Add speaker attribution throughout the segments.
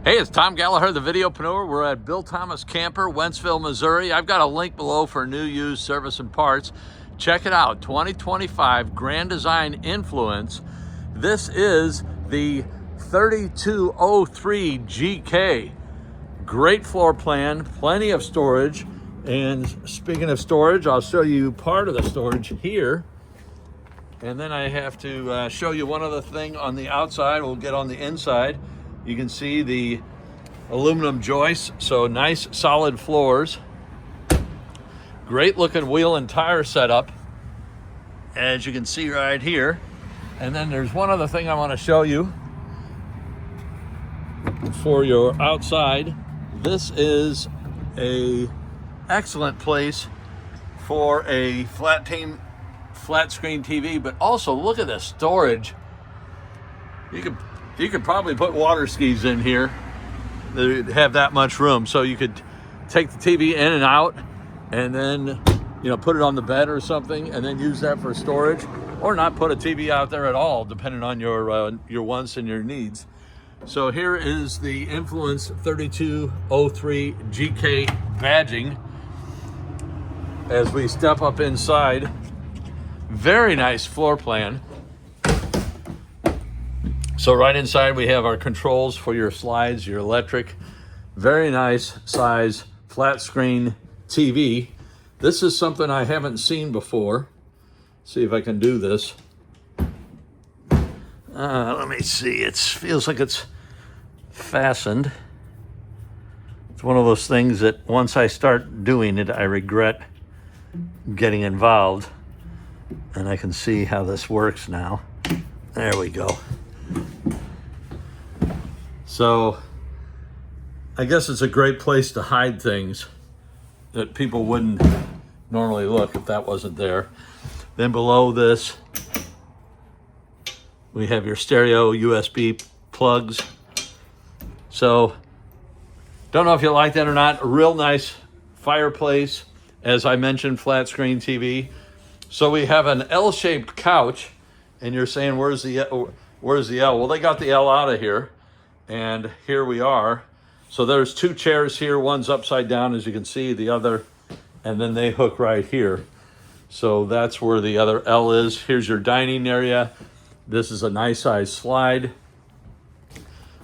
Speaker 1: Hey, it's Tom Gallagher, the Videopreneur. We're at Bill Thomas Camper, Wentzville, Missouri. I've got a link below for new, used, service, and parts. Check it out, 2025 Grand Design Influence. This is the 3203 GK. Great floor plan, plenty of storage. And speaking of storage, I'll show you part of the storage here. And then I have to show you one other thing on the outside. We'll get on the inside. You can see the aluminum joists, so nice solid floors. Great looking wheel and tire setup, as you can see right here. And then there's one other thing I want to show you for your outside. This is a excellent place for a flat screen TV, but also look at the storage. You could probably put water skis in here. They have that much room, so you could take the TV in and out, and then put it on the bed or something, and then use that for storage, or not put a TV out there at all, depending on your wants and your needs. So here is the Influence 3203 GK badging. As we step up inside, very nice floor plan. So right inside we have our controls for your slides, your electric. Very nice size flat screen TV. This is something I haven't seen before. See if I can do this. Let me see, it feels like it's fastened. It's one of those things that once I start doing it, I regret getting involved. And I can see how this works now. There we go. So I guess it's a great place to hide things that people wouldn't normally look if that wasn't there. Then below this, we have your stereo USB plugs. So don't know if you like that or not. A real nice fireplace. As I mentioned, flat screen TV. So we have an L-shaped couch, and you're saying, where's the L? Well, they got the L out of here, and here we are. So there's two chairs here. One's upside down, as you can see, the other, and then they hook right here. So that's where the other L is. Here's your dining area. This is a nice size slide.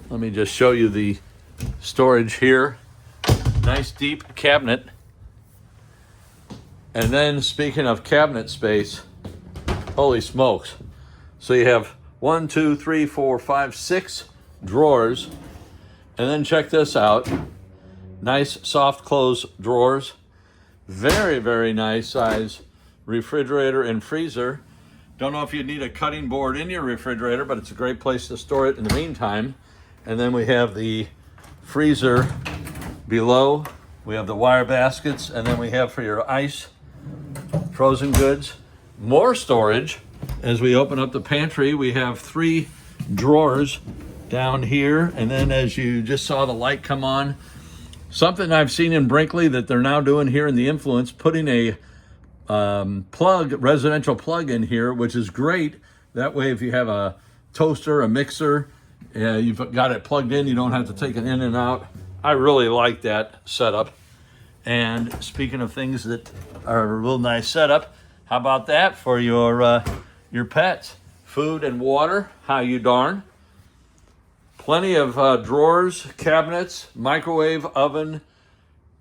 Speaker 1: Let me just show you the storage here. Nice deep cabinet. And then speaking of cabinet space, holy smokes. So you have 1, 2, 3, 4, 5, 6 drawers. And then check this out. Nice soft close drawers. Very, very nice size refrigerator and freezer. Don't know if you need a cutting board in your refrigerator, but it's a great place to store it in the meantime. And then we have the freezer below. We have the wire baskets, and then we have for your ice, frozen goods. More storage. As we open up the pantry, we have 3 drawers down here, and then as you just saw the light come on, something I've seen in Brinkley that they're now doing here in the Influence, putting a residential plug in here, which is great. That way if you have a toaster, a mixer, you've got it plugged in, you don't have to take it in and out. I really like that setup. And speaking of things that are a real nice setup, how about that for your pets? Food and water, how you darn. Plenty of drawers, cabinets, microwave, oven,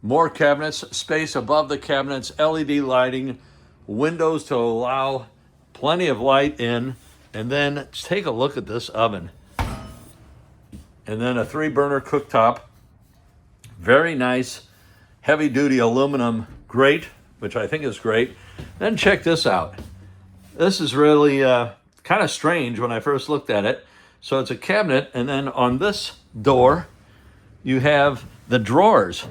Speaker 1: more cabinets, space above the cabinets, LED lighting, windows to allow plenty of light in. And then take a look at this oven. And then a 3-burner cooktop. Very nice, heavy-duty aluminum grate, which I think is great. Then check this out. This is really kind of strange when I first looked at it. So it's a cabinet, and then on this door, you have the drawers,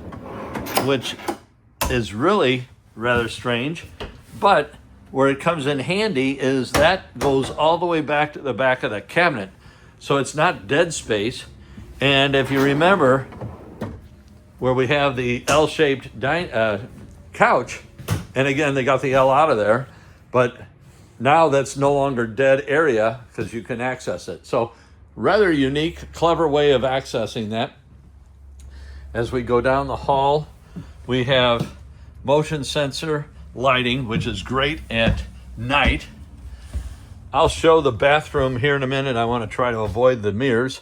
Speaker 1: which is really rather strange. But where it comes in handy is that goes all the way back to the back of the cabinet. So it's not dead space. And if you remember, where we have the L-shaped couch, and again, they got the L out of there, but now that's no longer dead area because you can access it. So rather unique, clever way of accessing that. As we go down the hall, we have motion sensor lighting, which is great at night. I'll show the bathroom here in a minute. I want to try to avoid the mirrors.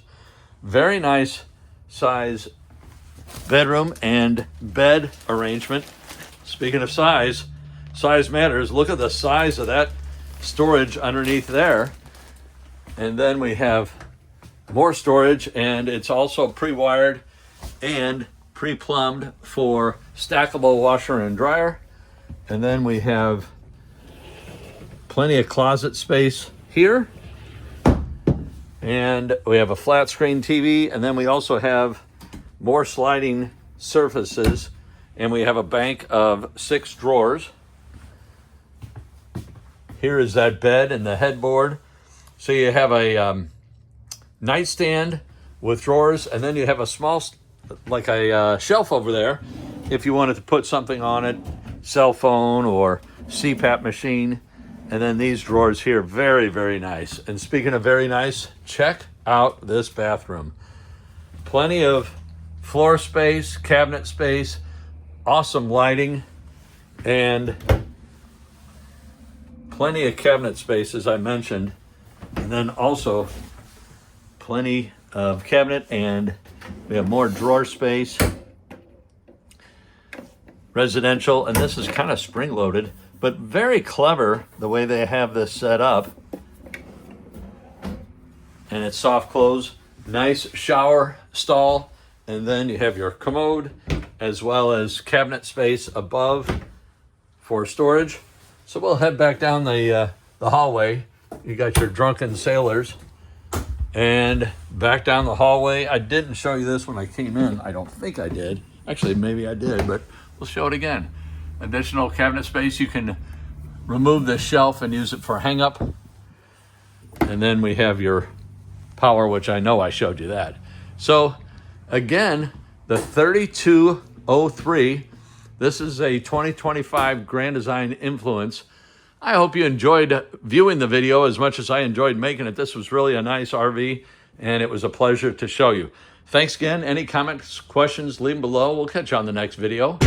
Speaker 1: Very nice size bedroom and bed arrangement. Speaking of size, size matters. Look at the size of that storage underneath there. And then we have more storage, and it's also pre-wired and pre-plumbed for stackable washer and dryer. And then we have plenty of closet space here. And we have a flat screen TV, and then we also have more sliding surfaces, and we have a bank of 6 drawers. Here is that bed and the headboard. So you have a nightstand with drawers, and then you have a small, like a shelf over there if you wanted to put something on it, cell phone or CPAP machine. And then these drawers here, very, very nice. And speaking of very nice, check out this bathroom. Plenty of floor space, cabinet space, awesome lighting, and plenty of cabinet space, as I mentioned. And then also plenty of cabinet, and we have more drawer space. Residential, and this is kind of spring-loaded, but very clever the way they have this set up. And it's soft close, nice shower stall, and then you have your commode as well as cabinet space above for storage. So we'll head back down the hallway. You got your drunken sailors, and back down the hallway. I didn't show you this when I came in. I don't think I did. Actually, maybe I did, but we'll show it again. Additional cabinet space. You can remove this shelf and use it for hang up. And then we have your power, which I know I showed you that. So again, the 3203, this is a 2025 Grand Design Influence. I hope you enjoyed viewing the video as much as I enjoyed making it. This was really a nice RV, and it was a pleasure to show you. Thanks again. Any comments, questions, leave them below. We'll catch you on the next video.